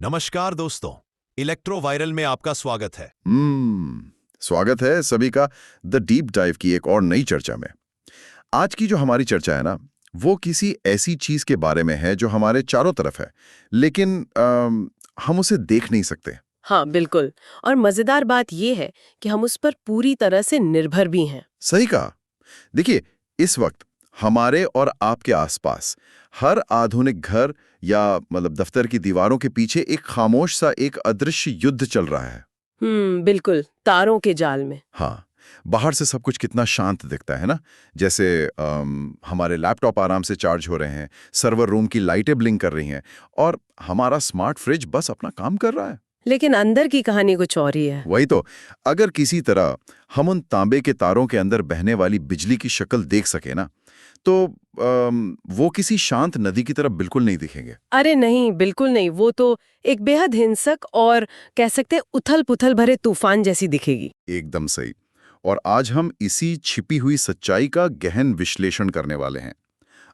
नमस्कार दोस्तों, electro viral में आपका स्वागत है। स्वागत है सभी का द डीप डाइव की एक और नई चर्चा में। आज की जो हमारी चर्चा है ना, वो किसी ऐसी चीज के बारे में है जो हमारे चारों तरफ है, लेकिन हम उसे देख नहीं सकते। हाँ बिल्कुल। और मजेदार बात यह है कि हम उस पर पूरी तरह से निर्भर भी हैं। सही कहा। देखिए, इस वक्त हमारे और आपके आसपास हर आधुनिक घर या मतलब दफ्तर की दीवारों के पीछे एक खामोश सा एक अदृश्य युद्ध चल रहा है। बिल्कुल, तारों के जाल में। हाँ, बाहर से सब कुछ कितना शांत दिखता है ना, जैसे हमारे लैपटॉप आराम से चार्ज हो रहे हैं, सर्वर रूम की लाइटें ब्लिंक कर रही हैं और हमारा स्मार्ट फ्रिज बस अपना काम कर रहा है। लेकिन अंदर की कहानी कुछ और ही है। वही तो, अगर किसी तरह हम उन तांबे के तारों के अंदर बहने वाली बिजली की शक्ल देख सके ना, तो वो किसी शांत नदी की तरह बिल्कुल नहीं दिखेंगे। अरे नहीं, बिल्कुल नहीं। वो तो एक बेहद हिंसक और कह सकते उथल पुथल भरे तूफान जैसी दिखेगी। एकदम सही। और आज हम इसी छिपी हुई सच्चाई का गहन विश्लेषण करने वाले हैं।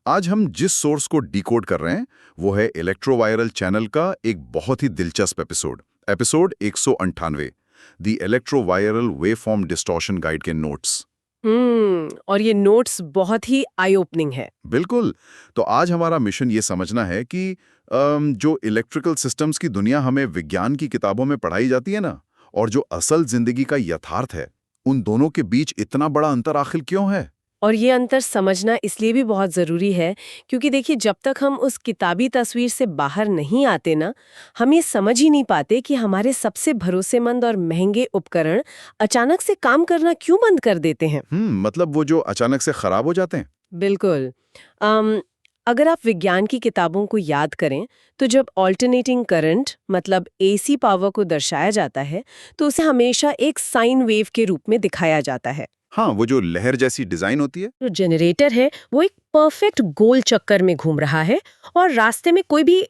आज हम जिस सोर्स को डिकोड कर रहे हैं वो है इलेक्ट्रो वायरल चैनल का एक बहुत ही दिलचस्प episode 198, the electro viral waveform distortion guide के नोट्स। और ये नोट्स बहुत ही आई ओपनिंग है। बिल्कुल। तो आज हमारा मिशन ये समझना है कि जो इलेक्ट्रिकल सिस्टम्स की दुनिया हमें विज्ञान की किताबों में पढ़ाई जाती है ना, और जो असल जिंदगी का यथार्थ है, उन दोनों के बीच इतना बड़ा अंतर आखिर क्यों है। और ये अंतर समझना इसलिए भी बहुत ज़रूरी है क्योंकि देखिए, जब तक हम उस किताबी तस्वीर से बाहर नहीं आते ना, हम ये समझ ही नहीं पाते कि हमारे सबसे भरोसेमंद और महंगे उपकरण अचानक से काम करना क्यों बंद कर देते हैं। मतलब वो जो अचानक से खराब हो जाते हैं। बिल्कुल। अगर आप विज्ञान की किताबों को याद करें, तो जब ऑल्टरनेटिंग करंट मतलब एसी पावर को दर्शाया जाता है, तो उसे हमेशा एक साइन वेव के रूप में दिखाया जाता है। हाँ, वो जो लहर जैसी डिजाइन होती है। जो जनरेटर है वो एक परफेक्ट गोल चक्कर में घूम रहा है और रास्ते में कोई भी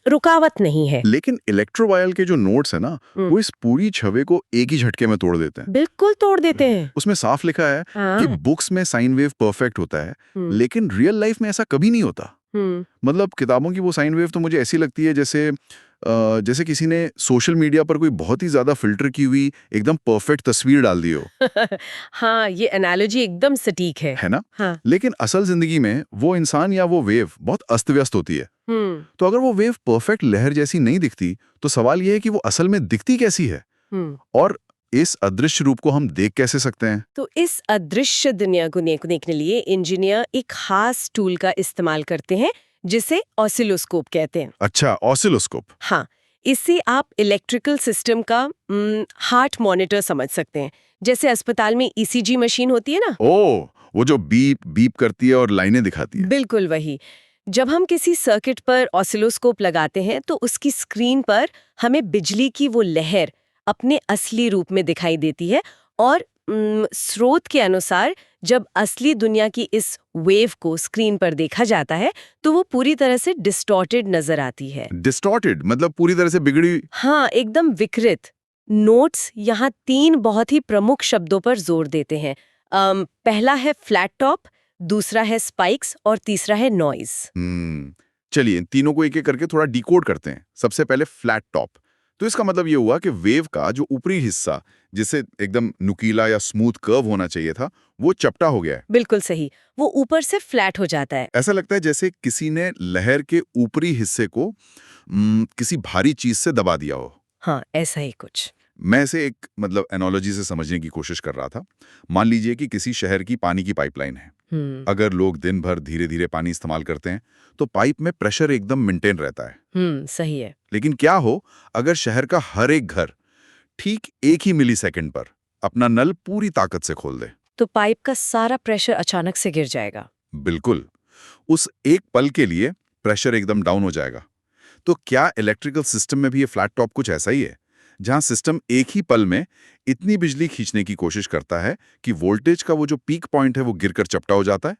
रुकावट नहीं है। लेकिन इलेक्ट्रोवायल के जो नोट्स है ना, वो इस पूरी छवि को एक ही झटके में तोड़ देते हैं। बिल्कुल तोड़ देते हैं। उसमें साफ लिखा है कि बुक्स में साइन वेव परफेक्ट होता है, लेकिन रियल लाइफ में ऐसा कभी नहीं होता। मतलब किताबों की वो साइन वेव तो मुझे ऐसी लगती है जैसे किसी ने सोशल मीडिया पर कोई बहुत ही ज्यादा फिल्टर की हुई एकदम परफेक्ट तस्वीर डाल दी हो। हाँ, ये एनालॉजी एकदम सटीक है ना? हाँ। लेकिन असल जिंदगी में वो इंसान या वो वेव बहुत अस्त व्यस्त होती है। तो अगर वो वेव परफेक्ट लहर जैसी नहीं दिखती, तो सवाल ये है कि वो असल में दिखती कैसी है, और इस अदृश्य रूप को हम देख कैसे सकते हैं। तो इस अदृश्य दुनिया को देखने के लिए इंजीनियर एक खास टूल का इस्तेमाल करते हैं जिसे ऑसिलोस्कोप कहते हैं। अच्छा, ऑसिलोस्कोप। हाँ, इससे आप इलेक्ट्रिकल सिस्टम का हार्ट मॉनिटर समझ सकते हैं। जैसे अस्पताल में ईसीजी मशीन होती है ना। ओह, वो जो बीप बीप करती है और लाइनें दिखाती है। बिल्कुल वही। जब हम किसी सर्किट पर ऑसिलोस्कोप लगाते हैं तो उसकी स्क्रीन पर हमें बिजली की वो लहर अपने असली रूप में दिखाई देती है, और स्रोत के अनुसार जब असली दुनिया की इस वेव को स्क्रीन पर देखा जाता है तो वो पूरी तरह से डिस्टॉर्टेड नजर आती है। डिस्टॉर्टेड मतलब पूरी तरह से बिगड़ी। हाँ, एकदम विकृत। नोट्स यहाँ 3 बहुत ही प्रमुख शब्दों पर जोर देते हैं। पहला है फ्लैट टॉप, दूसरा है स्पाइक्स और तीसरा है नॉइज। चलिए इन तीनों को एक एक करके थोड़ा डिकोड करते हैं। सबसे पहले फ्लैट टॉप। तो इसका मतलब ये हुआ कि वेव का जो ऊपरी हिस्सा, जिसे एकदम नुकीला या स्मूथ कर्व होना चाहिए था, वो चपटा हो गया है। बिल्कुल सही, वो ऊपर से फ्लैट हो जाता है। ऐसा लगता है जैसे किसी ने लहर के ऊपरी हिस्से को किसी भारी चीज से दबा दिया हो। हाँ, ऐसा ही कुछ। मैं इसे एक मतलब एनालॉजी से समझने की कोशिश कर रहा था। मान लीजिए कि किसी शहर की पानी की पाइपलाइन है। अगर लोग दिन भर धीरे धीरे पानी इस्तेमाल करते हैं तो पाइप में प्रेशर एकदम मेंटेन रहता है। सही है। लेकिन क्या हो अगर शहर का हर एक घर ठीक एक ही मिलीसेकंड पर अपना नल पूरी ताकत से खोल दे? तो पाइप का सारा प्रेशर अचानक से गिर जाएगा। बिल्कुल। उस एक पल के लिए प्रेशर एकदम डाउन हो जाएगा। तो क्या इलेक्ट्रिकल सिस्टम में भी ये फ्लैट टॉप कुछ ऐसा ही है, जहां सिस्टम एक ही पल में इतनी बिजली खींचने की कोशिश करता है कि वोल्टेज का वो जो पीक पॉइंट है वो गिरकर चपटा हो जाता है?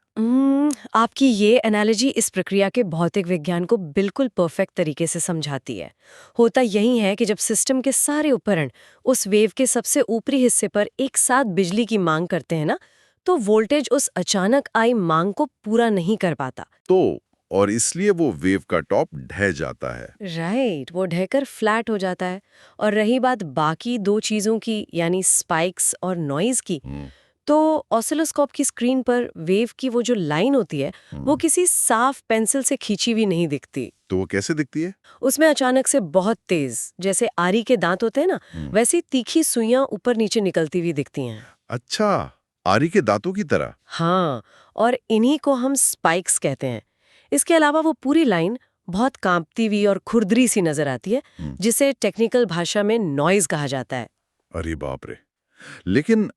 आपकी ये एनालॉजी इस प्रक्रिया के भौतिक विज्ञान को बिल्कुल परफेक्ट तरीके से समझाती है। होता यही है कि जब सिस्टम के सारे उपकरण उस वेव के सबसे ऊपरी हिस्से पर एक साथ बिजली की मांग करते हैं ना, तो वोल्टेज उस अचानक आई मांग को पूरा नहीं कर पाता। तो और इसलिए वो वेव का टॉप ढह जाता है। राइट, वो ढहकर फ्लैट हो जाता है। और रही बात बाकी दो चीजों की, यानी स्पाइक्स और नॉइज की, तो ऑसिलोस्कोप की स्क्रीन पर वेव की वो जो लाइन होती है वो किसी साफ पेंसिल से खींची हुई नहीं दिखती। तो वो कैसे दिखती है? उसमें अचानक से बहुत तेज, जैसे आरी के दांत होते हैं ना, वैसी तीखी सुइयां ऊपर नीचे निकलती हुई दिखती हैं। अच्छा, आरी के दांतों की तरह। हाँ, और इन्हीं को हम स्पाइक्स कहते हैं। इसके अलावा वो पूरी लाइन बहुत कांपती हुई और खुरदरी सी नजर आती है, जिसे टेक्निकल भाषा में नॉइज कहा जाता है। अरे बाप रे। लेकिन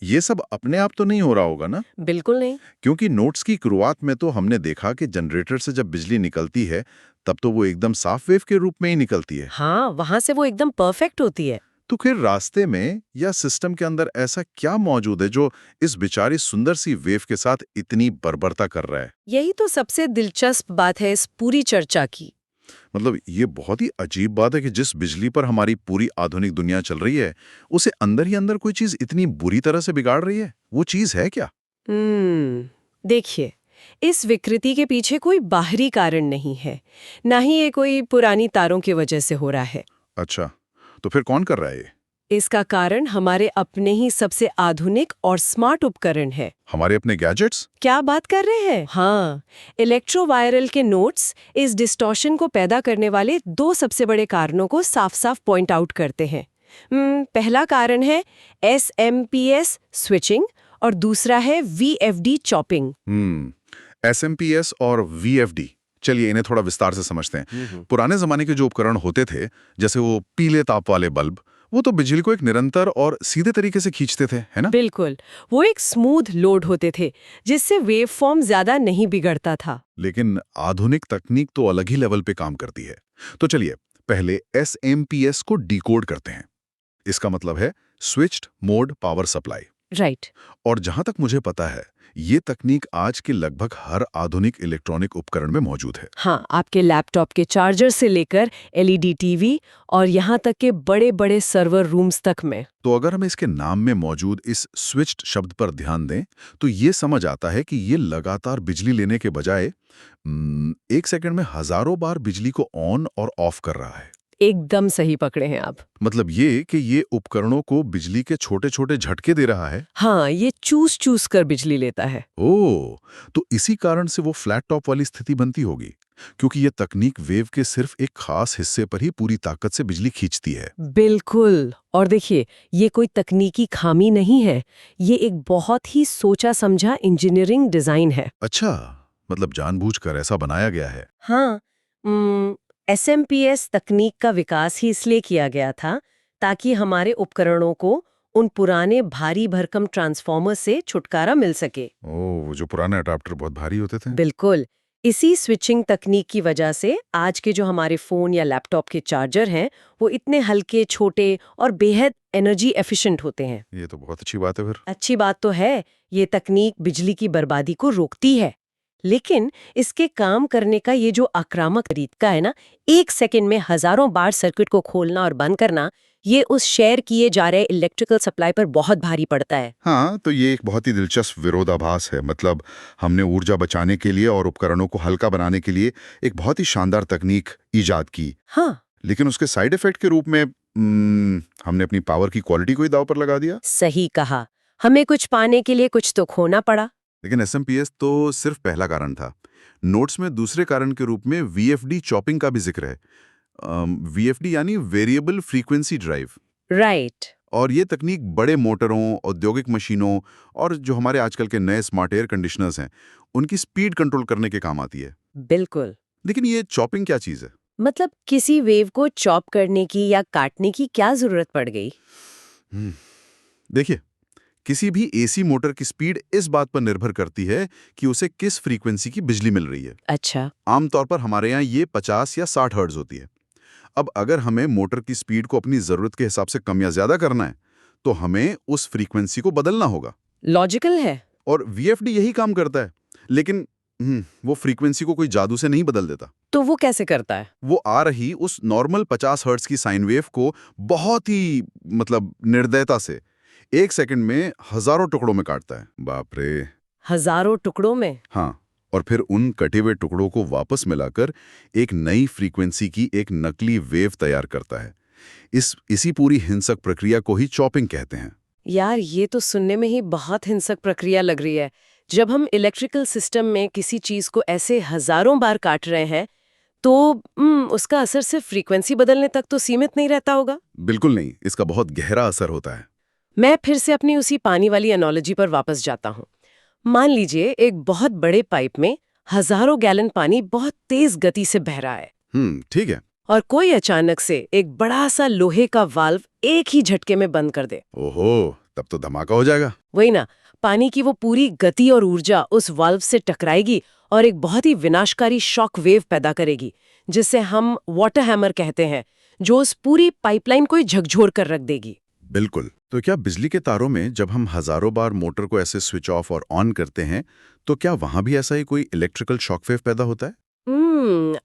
ये सब अपने आप तो नहीं हो रहा होगा ना? बिल्कुल नहीं। क्योंकि नोट्स की शुरुआत में तो हमने देखा कि जनरेटर से जब बिजली निकलती है तब तो वो एकदम साफ वेव के रूप में ही निकलती है। हाँ, वहां से वो एकदम परफेक्ट होती है। तो फिर रास्ते में या सिस्टम के अंदर ऐसा क्या मौजूद है जो इस बेचारी सुंदर सी वेव के साथ इतनी बर्बरता कर रहा है? यही तो सबसे दिलचस्प बात है इस पूरी चर्चा की। मतलब ये बहुत ही अजीब बात है कि जिस बिजली पर हमारी पूरी आधुनिक दुनिया चल रही है उसे अंदर ही अंदर कोई चीज इतनी बुरी तरह से बिगाड़ रही है। वो चीज है क्या? देखिए, इस विकृति के पीछे कोई बाहरी कारण नहीं है, ना ही ये कोई पुरानी तारों की वजह से हो रहा है। अच्छा, तो फिर कौन कर रहा है ये? इसका कारण हमारे अपने ही सबसे आधुनिक और स्मार्ट उपकरण है। हमारे अपने गैजेट्स? क्या बात कर रहे हैं? हाँ, इलेक्ट्रोवायरल के नोट्स इस डिस्टॉर्शन को पैदा करने वाले दो सबसे बड़े कारणों को साफ-साफ पॉइंट आउट करते हैं। पहला कारण है SMPS स्विचिंग और दूसरा है VFD चॉपिंग। SMP और VFD, चलिए इन्हें थोड़ा विस्तार से समझते हैं। पुराने जमाने के जो उपकरण होते थे, जैसे वो पीले ताप वाले बल्ब, वो तो बिजली को एक निरंतर और सीधे तरीके से खींचते थे, है ना? बिल्कुल, वो एक स्मूथ लोड होते थे जिससे वेव फॉर्म ज्यादा नहीं बिगड़ता था। लेकिन आधुनिक तकनीक तो अलग ही लेवल पे काम करती है। तो चलिए पहले SMPS को डिकोड करते हैं। इसका मतलब है switched mode power supply. Right. और जहां तक मुझे पता है ये तकनीक आज के लगभग हर आधुनिक इलेक्ट्रॉनिक उपकरण में मौजूद है। हाँ, आपके लैपटॉप के चार्जर से लेकर LED टीवी और यहाँ तक के बड़े-बड़े सर्वर रूम्स तक में। तो अगर हम इसके नाम में मौजूद इस स्विच्ड शब्द पर ध्यान दें तो ये समझ आता है कि ये लगातार बिजली लेने के बजाय एक सेकंड में हजारों बार बिजली को ऑन और ऑफ कर रहा है। एकदम सही पकड़े हैं आप। मतलब ये कि ये उपकरणों को बिजली के छोटे-छोटे झटके दे रहा है। हाँ, ये चूस कर बिजली लेता है। ओह, तो इसी कारण से वो फ्लैट टॉप वाली स्थिति बनती होगी, क्योंकि ये तकनीक वेव के सिर्फ एक खास हिस्से पर ही पूरी ताकत से बिजली खींचती है। बिल्कुल। और देखिए, ये कोई तकनीकी खामी नहीं है, ये एक बहुत ही सोचा समझा इंजीनियरिंग डिजाइन है। अच्छा, मतलब जानबूझकर ऐसा बनाया गया है। हाँ, SMPS तकनीक का विकास ही इसलिए किया गया था ताकि हमारे उपकरणों को उन पुराने भारी भरकम ट्रांसफॉर्मर से छुटकारा मिल सके। ओह, वो जो पुराने अडाप्टर बहुत भारी होते थे। बिल्कुल। इसी स्विचिंग तकनीक की वजह से आज के जो हमारे फोन या लैपटॉप के चार्जर हैं, वो इतने हल्के, छोटे और बेहद एनर्जी एफिशिएंट होते हैं। ये तो बहुत अच्छी बात है फिर। अच्छी बात तो है, ये तकनीक बिजली की बर्बादी को रोकती है। लेकिन इसके काम करने का ये जो आक्रामक तरीका है ना, एक सेकंड में हजारों बार सर्किट को खोलना और बंद करना, ये उस शेयर किए जा रहे इलेक्ट्रिकल सप्लाई पर बहुत भारी पड़ता है। हाँ, तो ये एक बहुत ही दिलचस्प विरोधाभास है। मतलब हमने ऊर्जा बचाने के लिए और उपकरणों को हल्का बनाने के लिए एक बहुत ही शानदार तकनीक इजाद की। हाँ, लेकिन उसके साइड इफेक्ट के रूप में हमने अपनी पावर की क्वालिटी को ही दांव पर लगा दिया। सही कहा। हमें कुछ पाने के लिए कुछ तो खोना पड़ा। लेकिन SMP तो सिर्फ पहला कारण था। नोट्स में दूसरे कारण के रूप में VFD चॉपिंग का भी जिक्र है। VFD यानी वेरिएबल फ्रीक्वेंसी ड्राइव। राइट। और ये तकनीक बड़े मोटरों, औद्योगिक मशीनों और जो हमारे आजकल के नए स्मार्ट एयर कंडीशनर्स हैं, उनकी स्पीड कंट्रोल करने के काम आती है। बिल्कुल। लेकिन ये चॉपिंग क्या चीज़ है? मतलब किसी वेव को चॉप करने की या काटने की क्या जरूरत पड़ गई? देखिए, किसी भी AC मोटर की स्पीड इस बात पर निर्भर करती है कि उसे किस फ्रीक्वेंसी की बिजली मिल रही है। अच्छा। आमतौर पर हमारे यहाँ ये 50 या 60 हर्ट्ज होती है। अब अगर हमें मोटर की स्पीड को अपनी जरूरत के हिसाब से कम या ज्यादा करना है तो हमें उस फ्रीक्वेंसी को बदलना होगा। लॉजिकल है। और VFD यही काम करता है, लेकिन वो फ्रीक्वेंसी को कोई जादू से नहीं बदल देता। तो वो कैसे करता है? वो आ रही उस नॉर्मल 50 हर्ट्ज की साइन वेव को बहुत ही निर्दयता से एक सेकंड में हजारों टुकड़ों में काटता है। बाप रे। हजारों टुकड़ों में? हाँ, और फिर उन कटे हुए टुकड़ों को वापस मिलाकर एक नई फ्रीक्वेंसी की एक नकली वेव तैयार करता है। इसी पूरी हिंसक प्रक्रिया को ही चॉपिंग कहते हैं। यार ये तो सुनने में ही बहुत हिंसक प्रक्रिया लग रही है। जब हम इलेक्ट्रिकल सिस्टम में किसी चीज को ऐसे हजारों बार काट रहे हैं तो उसका असर सिर्फ फ्रीक्वेंसी बदलने तक तो सीमित नहीं रहता होगा। बिल्कुल नहीं, इसका बहुत गहरा असर होता है। मैं फिर से अपनी उसी पानी वाली एनालॉजी पर वापस जाता हूँ। मान लीजिए एक बहुत बड़े पाइप में हजारों गैलन पानी बहुत तेज गति से बह रहा है ठीक है। और कोई अचानक से एक बड़ा सा लोहे का वाल्व एक ही झटके में बंद कर दे। ओहो, तब तो धमाका हो जाएगा। वही ना, पानी की वो पूरी गति और ऊर्जा उस वाल्व से टकराएगी और एक बहुत ही विनाशकारी शॉक वेव पैदा करेगी, जिसे हम वाटर हैमर कहते हैं, जो उस पूरी पाइपलाइन को ही झकझोर कर रख देगी। बिल्कुल। तो क्या बिजली के तारों में जब हम हजारों बार मोटर को ऐसे स्विच ऑफ और ऑन करते हैं तो क्या वहां भी ऐसा ही कोई इलेक्ट्रिकल शॉक वेव पैदा होता है?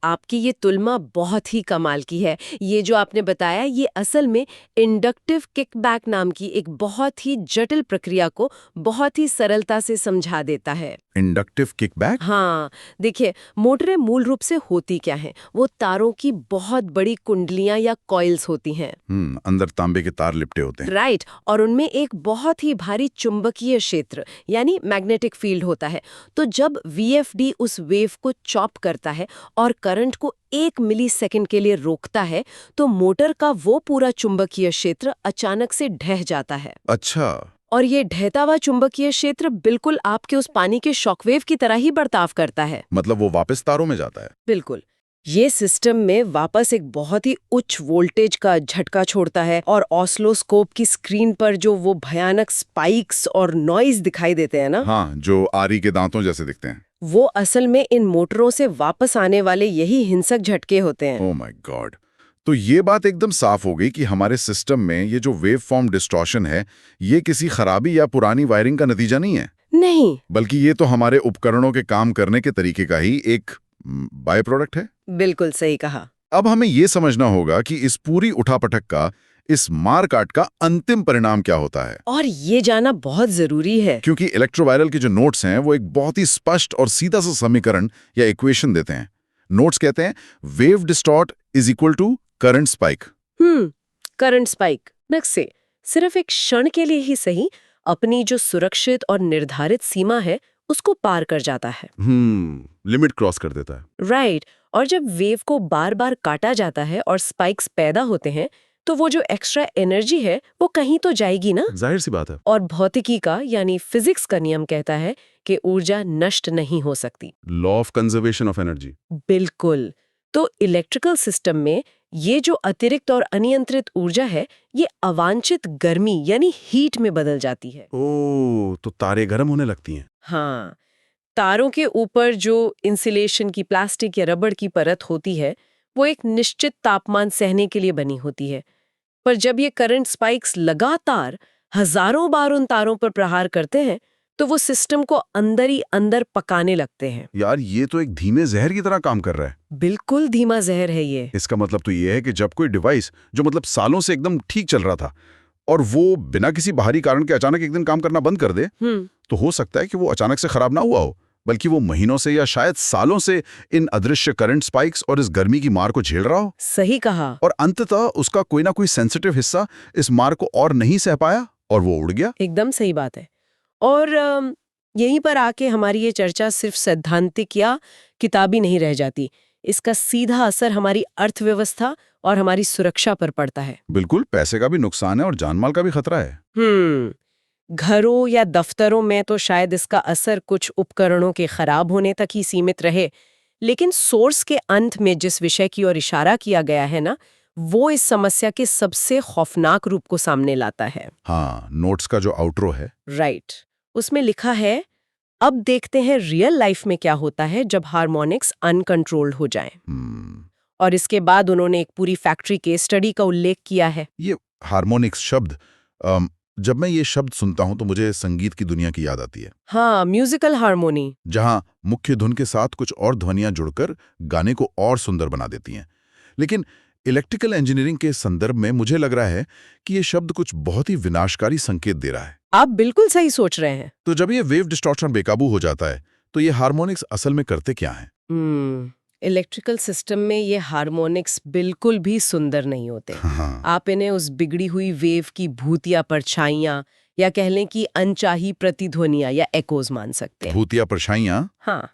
आपकी ये तुलना बहुत ही कमाल की है। ये जो आपने बताया ये असल में इंडक्टिव किकबैक नाम की एक बहुत ही जटिल प्रक्रिया को बहुत ही सरलता से समझा देता है। Inductive kickback? हाँ, देखिए मोटरें मूल रूप से होती क्या हैं? वो तारों की बहुत बड़ी कुंडलियां या कॉइल्स होती हैं। अंदर तांबे के तार लिपटे होते हैं। राइट, और उनमें एक बहुत ही भारी चुंबकीय क्षेत्र यानी मैग्नेटिक फील्ड होता है। तो जब वीएफडी उस वेव को चॉप करता है और करंट को 1 मिलीसेकंड के लिए रोकता है तो मोटर का वो पूरा चुंबकीय क्षेत्र अचानक से ढह जाता है। अच्छा। और ये ढहता हुआ चुंबकीय क्षेत्र बिल्कुल आपके उस पानी के शॉकवेव की तरह ही बर्ताव करता है। मतलब वो वापस तारों में जाता है। बिल्कुल, ये सिस्टम में वापस एक बहुत ही उच्च वोल्टेज का झटका छोड़ता है और ऑसिलोस्कोप की स्क्रीन पर जो वो भयानक स्पाइक्स और नॉइज दिखाई देते हैं ना, हाँ, जो आरी के दांतों जैसे दिखते हैं, वो असल में इन मोटरों से वापस आने वाले यही हिंसक झटके होते हैं। Oh my God. तो ये बात एकदम साफ हो गई कि हमारे सिस्टम में ये जो वेव फॉर्म डिस्टॉर्शन है, ये किसी खराबी या पुरानी वायरिंग का नतीजा नहीं है। नहीं, बल्कि ये तो हमारे उपकरणों के काम करने के तरीके का ही एक बाय प्रोडक्ट है। बिल्कुल सही कहा। अब हमें ये समझना होगा कि इस पूरी उठापटक का, इस मारकाट का अंतिम परिणाम क्या होता है। और ये जानना बहुत जरूरी है, क्योंकि इलेक्ट्रोवायरल के जो नोट्स हैं वो एक बहुत ही स्पष्ट और सीधा सा समीकरण या इक्वेशन देते हैं। नोट्स कहते हैं wave distort is equal to current spike. Current spike नक्श से सिर्फ एक क्षण के लिए ही सही अपनी जो सुरक्षित और निर्धारित सीमा है उसको पार कर जाता है। लिमिट क्रॉस कर देता है। राइट, और जब वेव को बार बार काटा जाता है और स्पाइक्स पैदा होते हैं तो वो जो एक्स्ट्रा एनर्जी है वो कहीं तो जाएगी ना। जाहिर सी बात है। और भौतिकी का यानी फिजिक्स का नियम कहता है कि ऊर्जा नष्ट नहीं हो सकती। Law of conservation of energy. बिल्कुल। तो इलेक्ट्रिकल सिस्टम में ये जो अतिरिक्त और अनियंत्रित ऊर्जा है ये अवांछित गर्मी यानी हीट में बदल जाती है। ओह, तो तारे गर्म होने लगती हैं। हाँ, तारों के ऊपर जो इंसुलेशन की प्लास्टिक या रबड़ की परत होती है वो एक निश्चित तापमान सहने के लिए बनी होती है, पर जब ये करंट स्पाइक्स लगातार हजारों बार उन तारों पर प्रहार करते हैं तो वो सिस्टम को अंदर ही अंदर पकाने लगते हैं। यार ये तो एक धीमे जहर की तरह काम कर रहा है। बिल्कुल धीमा जहर है ये। इसका मतलब तो ये है कि जब कोई डिवाइस जो मतलब सालों से एकदम ठीक चल रहा था और वो बिना किसी बाहरी कारण के अचानक एक दिन काम करना बंद कर दे, तो हो सकता है कि वो अचानक से खराब ना हुआ हो, बल्कि वो महीनों से या शायद सालों से इन अदृश्य करंट स्पाइक्स और इस गर्मी की मार को झेल रहा हो। सही कहा। और अंततः उसका कोई ना कोई सेंसिटिव हिस्सा इस मार को और नहीं सह पाया और वो उड़ गया। एकदम सही बात है। और यहीं पर आके हमारी ये चर्चा सिर्फ सैद्धांतिक या किताबी नहीं रह जाती, इसका सीधा असर हमारी अर्थव्यवस्था और हमारी सुरक्षा पर पड़ता है। बिल्कुल, पैसे का भी नुकसान है और जानमाल का भी खतरा है। घरों या दफ्तरों में तो शायद इसका असर कुछ उपकरणों के खराब होने तक ही सीमित रहे, लेकिन सोर्स के अंत में जिस विषय की ओर इशारा किया गया है ना, वो इस समस्या के सबसे खौफनाक रूप को सामने लाता है। हाँ, नोट्स का जो आउटरो है, राइट, उसमें लिखा है, अब देखते हैं रियल लाइफ में क्या होता है जब हार्मोनिक्स अनकंट्रोल्ड हो जाएं। और इसके बाद उन्होंने एक पूरी फैक्ट्री केस स्टडी का उल्लेख किया है। ये हार्मोनिक्स शब्द, जब मैं ये शब्द सुनता हूं तो मुझे संगीत की दुनिया की याद आती है। हाँ, म्यूजिकल हार्मोनी, जहां मुख्य धुन के साथ कुछ और ध्वनियां जुड़कर गाने को और सुंदर बना देती हैं। लेकिन इलेक्ट्रिकल इंजीनियरिंग के संदर्भ में मुझे लग रहा है कि ये शब्द कुछ बहुत ही विनाशकारी संकेत दे रहा है। आप बिल्कुल सही सोच रहे हैं। तो जब ये वेव डिस्टॉर्शन बेकाबू हो जाता है तो ये हार्मोनिक्स असल में करते क्या हैं? इलेक्ट्रिकल सिस्टम में ये हार्मोनिक्स बिल्कुल भी सुंदर नहीं होते। हाँ, आप इन्हें उस बिगड़ी हुई वेव की भूतिया परछाइयां या कह लें कि अनचाही प्रतिध्वनियां या एकोज मान सकते हैं। भूतिया परछाइयां। हाँ,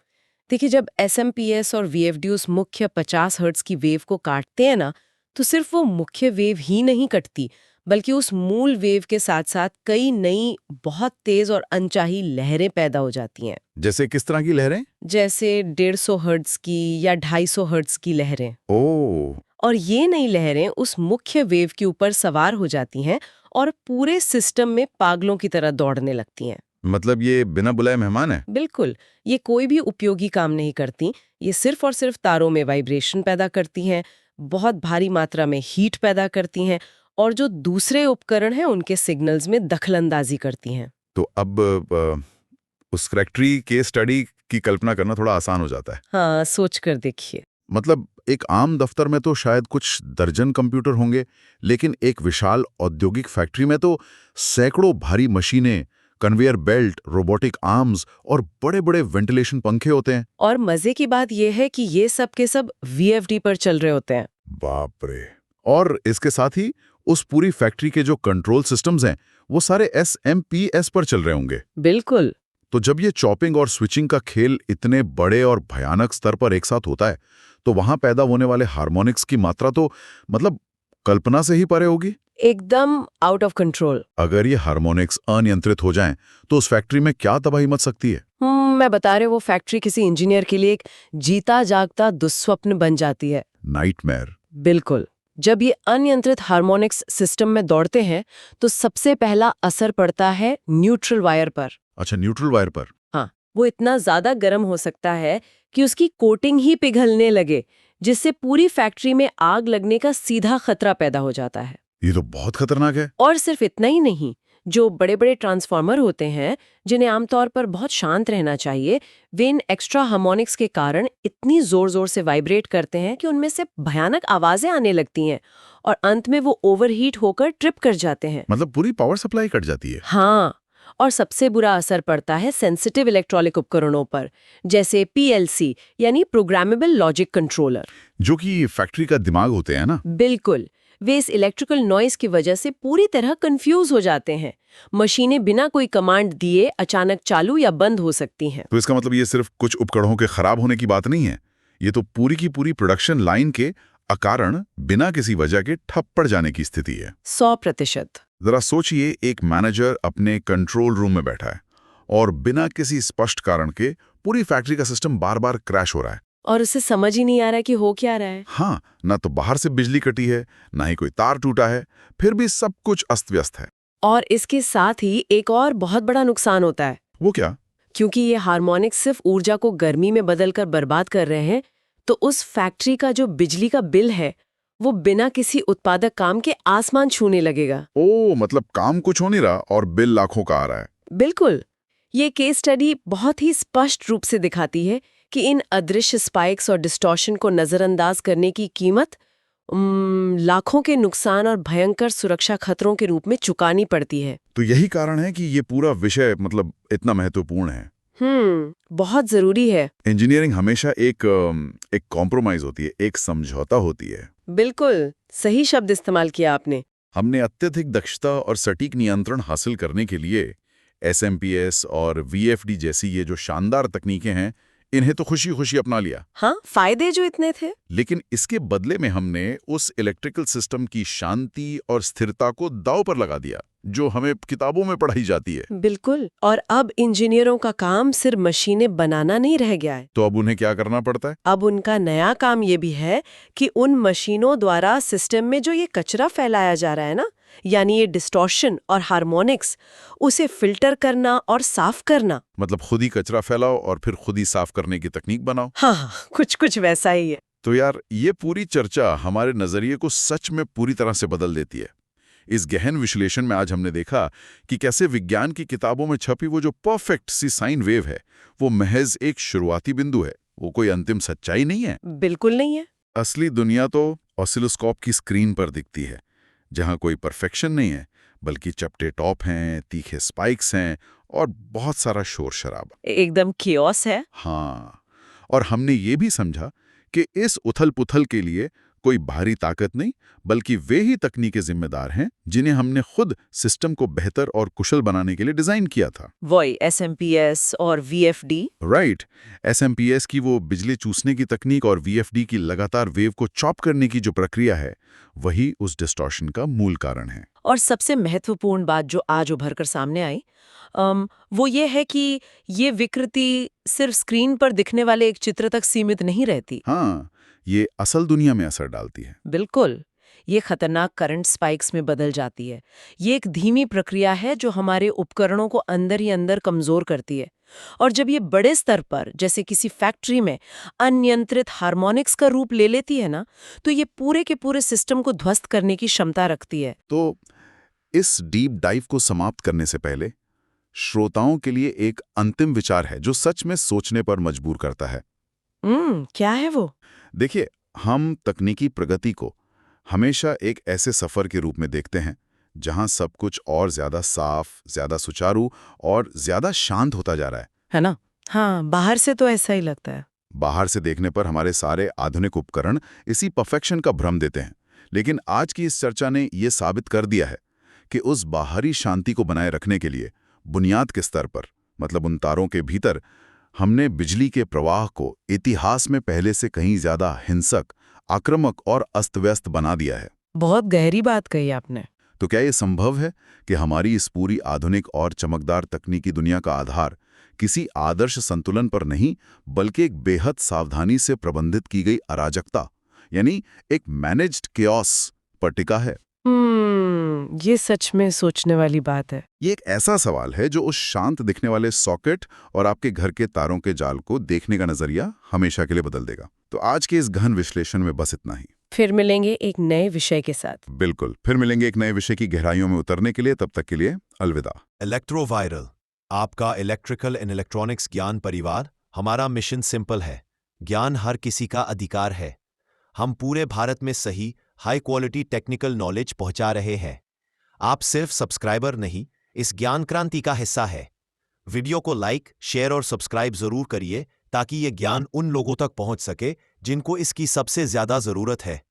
देखिए जब SMPS और VFD उस मुख्य 50 हर्ट्ज की वेव को काटते हैं ना, तो सिर्फ वो मुख्य वेव ही नहीं कटती, बल्कि उस मूल वेव के साथ साथ कई नई बहुत तेज और अनचाही लहरें पैदा हो जाती हैं। जैसे किस तरह की लहरें? जैसे 150 हर्ट्ज की या 250 हर्ट्ज की लहरें। ओह, और ये नई लहरें उस मुख्य वेव के ऊपर सवार हो जाती हैं और पूरे सिस्टम में पागलों की तरह दौड़ने लगती हैं। मतलब ये बिना बुलाए मेहमान है? बिल्कुल, ये कोई भी उपयोगी काम नहीं करती, ये सिर्फ और सिर्फ तारों में वाइब्रेशन पैदा करती हैं, बहुत भारी मात्रा में हीट पैदा करती हैं और जो दूसरे उपकरण हैं उनके सिग्नल्स में दखलंदाजी करती हैं। तो अब उस फैक्ट्री के स्टडी की कल्पना करना थोड़ा आसान हो जाता है। हाँ, सोच कर देखिए। मतलब एक आम दफ्तर में तो शायद कुछ दर्जन कंप्यूटर होंगे, लेकिन एक विशाल औद्योगिक फैक्ट्री में तो सैकड़ों भारी मशीनें, कन्वेयर बेल्ट, रोबोटिक आर्म्स और बड़े-बड़े वेंटिलेशन पंखे होते हैं। और मजे की बात यह है कि ये सब के सब VFD पर चल रहे होते हैं। बाप रे! और इसके साथ ही उस पूरी फैक्ट्री के जो कंट्रोल सिस्टम्स हैं, वो सारे SMPS पर चल रहे होंगे। बिल्कुल। तो जब ये चॉपिंग और स्विचिंग का खेल इतने बड़े और भयानक स्तर पर एक साथ होता है, तो वहां पैदा होने वाले हार्मोनिक्स की मात्रा तो मतलब कल्पना से ही परे होगी। एकदम आउट ऑफ कंट्रोल। अगर ये हार्मोनिक्स अनियंत्रित हो जाएं, तो उस फैक्ट्री में क्या तबाही मच सकती है? मैं बता रहे वो फैक्ट्री किसी इंजीनियर के लिए एक जीता जागता दुस्वप्न बन जाती है। नाइटमेयर। बिल्कुल। जब ये अनियंत्रित हार्मोनिक्स सिस्टम में दौड़ते हैं तो सबसे पहला असर पड़ता है न्यूट्रल वायर पर। अच्छा, न्यूट्रल वायर पर। हाँ, वो इतना ज्यादा गर्म हो सकता है कि उसकी कोटिंग ही पिघलने लगे, जिससे पूरी फैक्ट्री में आग लगने का सीधा खतरा पैदा हो जाता है। ये तो बहुत खतरनाक है। और सिर्फ इतना ही नहीं, जो बड़े बड़े ट्रांसफार्मर होते हैं जिन्हें आमतौर पर बहुत शांत रहना चाहिए, वे इन एक्स्ट्रा हार्मोनिक्स के कारण इतनी जोर जोर से वाइब्रेट करते हैं कि उनमें से भयानक आवाजें आने लगती हैं और अंत में वो ओवरहीट होकर ट्रिप कर जाते हैं। मतलब पूरी पावर सप्लाई कट जाती है। हाँ, और सबसे बुरा असर पड़ता है सेंसिटिव इलेक्ट्रॉनिक उपकरणों पर, जैसे PLC यानी प्रोग्रामेबल लॉजिक कंट्रोलर, जो कि फैक्ट्री का दिमाग होते हैं ना। बिल्कुल। वे इस इलेक्ट्रिकल नॉइज की वजह से पूरी तरह कंफ्यूज हो जाते हैं। मशीनें बिना कोई कमांड दिए अचानक चालू या बंद हो सकती हैं। तो इसका मतलब ये सिर्फ कुछ उपकरणों के खराब होने की बात नहीं है, ये तो पूरी की पूरी प्रोडक्शन लाइन के अकारण बिना किसी वजह के ठप पड़ जाने की स्थिति है। 100%। जरा सोचिए, एक मैनेजर अपने कंट्रोल रूम में बैठा है और बिना किसी स्पष्ट कारण के पूरी फैक्ट्री का सिस्टम बार बार क्रैश हो रहा है और उसे समझ ही नहीं आ रहा कि हो क्या रहा है। हाँ, ना तो बाहर से बिजली कटी है, ना ही कोई तार टूटा है, फिर भी सब कुछ अस्त व्यस्त है। और इसके साथ ही एक और बहुत बड़ा नुकसान होता है। वो क्या? क्योंकि ये हार्मोनिक्स सिर्फ ऊर्जा को गर्मी में बदलकर बर्बाद कर रहे हैं, तो उस फैक्ट्री का जो बिजली का बिल है वो बिना किसी उत्पादक काम के आसमान छूने लगेगा। ओ, मतलब काम कुछ हो नहीं रहा और बिल लाखों का आ रहा है। बिल्कुल। ये केस स्टडी बहुत ही स्पष्ट रूप से दिखाती है कि इन अदृश्य स्पाइक्स और डिस्टॉर्शन को नजरअंदाज करने की कीमत लाखों के नुकसान और भयंकर सुरक्षा खतरों के रूप में चुकानी पड़ती है। तो यही कारण है कि ये पूरा विषय मतलब इतना महत्वपूर्ण है। बहुत जरूरी है। इंजीनियरिंग हमेशा एक कॉम्प्रोमाइज होती है, एक समझौता होती है। बिल्कुल सही शब्द इस्तेमाल किया आपने। हमने अत्यधिक दक्षता और सटीक नियंत्रण हासिल करने के लिए SMPS और VFD जैसी ये जो शानदार तकनीकें हैं, इन्हें तो खुशी खुशी अपना लिया। हाँ, फायदे जो इतने थे। लेकिन इसके बदले में हमने उस इलेक्ट्रिकल सिस्टम की शांति और स्थिरता को दांव पर लगा दिया, जो हमें किताबों में पढ़ाई जाती है। बिल्कुल। और अब इंजीनियरों का काम सिर्फ मशीनें बनाना नहीं रह गया है। तो अब उन्हें क्या करना पड़ता है? अब उनका नया काम ये भी है कि उन मशीनों द्वारा सिस्टम में जो ये कचरा फैलाया जा रहा है ना, यानी ये डिस्टॉर्शन और हार्मोनिक्स, उसे फिल्टर करना और साफ करना। मतलब खुद ही कचरा फैलाओ और फिर खुद ही साफ करने की तकनीक बनाओ। हाँ, कुछ वैसा ही है। तो यार, ये पूरी चर्चा हमारे नजरिए को सच में पूरी तरह से बदल देती है। इस गहन विश्लेषण में आज हमने देखा कि कैसे विज्ञान की किताबों में छपी वो जो परफेक्ट सी साइन वेव है, वो महज एक शुरुआती बिंदु है, वो कोई अंतिम सच्चाई नहीं है। बिल्कुल नहीं है। असली दुनिया तो ऑसिलोस्कोप की स्क्रीन पर दिखती है, जहां कोई परफेक्शन नहीं है, बल्कि चपटे टॉप हैं, तीखे स्पाइक्स हैं और बहुत सारा शोर शराबा। एकदम कियोस है। हाँ, और हमने ये भी समझा कि इस उथल-पुथल के लिए कोई बाहरी ताकत नहीं, बल्कि वे ही तकनीकें जिम्मेदार हैं जिन्हें हमने खुद सिस्टम को बेहतर और कुशल बनाने के लिए डिजाइन किया था। वही एसएमपीएस और वीएफडी। राइट, एसएमपीएस की वो बिजली चूसने की तकनीक और वीएफडी की लगातार वेव को चॉप करने की जो प्रक्रिया है, वही उस डिस्टॉर्शन का मूल कारण है। और सबसे महत्वपूर्ण बात जो आज उभर कर सामने आई वो ये है कि ये विकृति सिर्फ स्क्रीन पर दिखने वाले एक चित्र तक सीमित नहीं रहती। हाँ, ये असल दुनिया में असर डालती है। बिल्कुल, ये खतरनाक करंट स्पाइक्स में बदल जाती है। ये एक धीमी प्रक्रिया है जो हमारे उपकरणों को अंदर ही अंदर कमजोर करती है। और जब ये बड़े स्तर पर, जैसे किसी फैक्ट्री में अनियंत्रित हार्मोनिक्स का रूप ले लेती है ना, तो ये पूरे के पूरे सिस्टम को ध्वस्त करने की क्षमता रखती है। तो इस डीप डाइव को समाप्त करने से पहले श्रोताओं के लिए एक अंतिम विचार है जो सच में सोचने पर मजबूर करता है। क्या है वो? देखिए, हम तकनीकी प्रगति को हमेशा एक ऐसे सफर के रूप में देखते हैं जहां सब कुछ और ज्यादा साफ, ज्यादा सुचारू और ज्यादा शांत होता जा रहा है ना? हाँ, बाहर से तो ऐसा ही लगता है। बाहर से देखने पर हमारे सारे आधुनिक उपकरण इसी परफेक्शन का भ्रम देते हैं। लेकिन आज की इस चर्चा ने यह साबित कर दिया है कि उस बाहरी शांति को बनाए रखने के लिए बुनियाद के स्तर पर, मतलब उन तारों के भीतर, हमने बिजली के प्रवाह को इतिहास में पहले से कहीं ज्यादा हिंसक, आक्रामक और अस्त-व्यस्त बना दिया है। बहुत गहरी बात कही आपने। तो क्या ये संभव है कि हमारी इस पूरी आधुनिक और चमकदार तकनीकी दुनिया का आधार किसी आदर्श संतुलन पर नहीं, बल्कि एक बेहद सावधानी से प्रबंधित की गई अराजकता, यानी एक मैनेज्ड केओस पर टिका है? ये सच में सोचने वाली बात है। ये एक ऐसा सवाल है जो उस शांत दिखने वाले सॉकेट और आपके घर के तारों के जाल को देखने का नजरिया हमेशा के लिए बदल देगा। तो आज के इस गहन विश्लेषण में बस इतना ही। फिर मिलेंगे एक नए विषय के साथ। बिल्कुल, फिर मिलेंगे एक नए विषय की गहराइयों में उतरने के लिए। तब तक के लिए अलविदा। इलेक्ट्रोवायरल, आपका इलेक्ट्रिकल एंड इलेक्ट्रॉनिक्स ज्ञान परिवार। हमारा मिशन सिंपल है, ज्ञान हर किसी का अधिकार है। हम पूरे भारत में सही, हाई क्वालिटी टेक्निकल नॉलेज पहुंचा रहे हैं। आप सिर्फ सब्सक्राइबर नहीं, इस ज्ञान क्रांति का हिस्सा है। वीडियो को लाइक, शेयर और सब्सक्राइब जरूर करिए ताकि ये ज्ञान उन लोगों तक पहुंच सके जिनको इसकी सबसे ज्यादा जरूरत है।